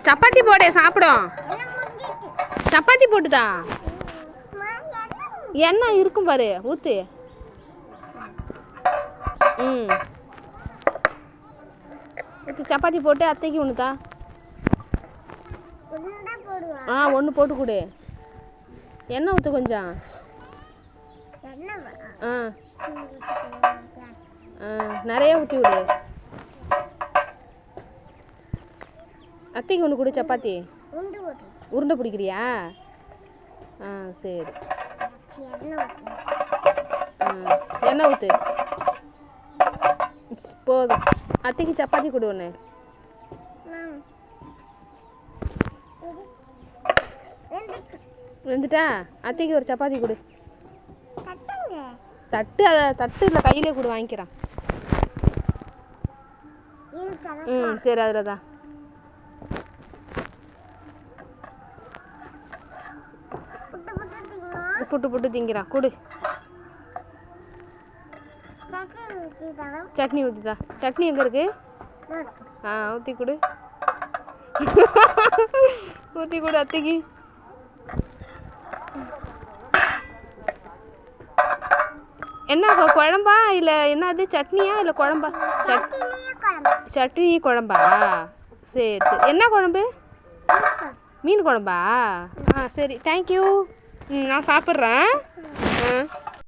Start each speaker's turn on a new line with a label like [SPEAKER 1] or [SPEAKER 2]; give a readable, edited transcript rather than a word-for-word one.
[SPEAKER 1] சப்பாத்தி போடு சாப்பிடும். சப்பாத்தி போட்டுதா எண்ணெய் இருக்கும் பாரு ஊத்து. ஊத்து சப்பாத்தி போட்டு அத்தைக்கு ஒண்ணுதா. ஒன்று போட்டு கொடு. எண்ணெய் ஊற்று கொஞ்சம். நிறைய ஊற்றி விடு. அத்தைக்கு ஒன்று கொடு சப்பாத்தி. உருண்டை பிடிக்கிறியா? சரி. எண்ணெய் ஊற்று போதும். அத்தைக்கு சப்பாத்தி கொடு ஒன்று. வந்துட்டா? அத்தைக்கு ஒரு சப்பாத்தி கொடு. தட்டு தட்டு இல்லை கையிலே கொடு வாங்கிக்கிறான். சரி அதில் தான். புட்டு புட்டு திங்கிறான் கொடு. சட்னி ஊற்றிதா. சட்னி எங்கே இருக்கு? ஊற்றி கொடு. ஊற்றி கொடு அத்தைக்கு. என்ன குழம்பா இல்லை என்னது? சட்னியா இல்லை குழம்பா? சட்னி குழம்பா? சரி சரி. என்ன குழம்பு? மீன் குழம்பா? சரி தேங்க்யூ. நான் சாப்பிட்றேன்.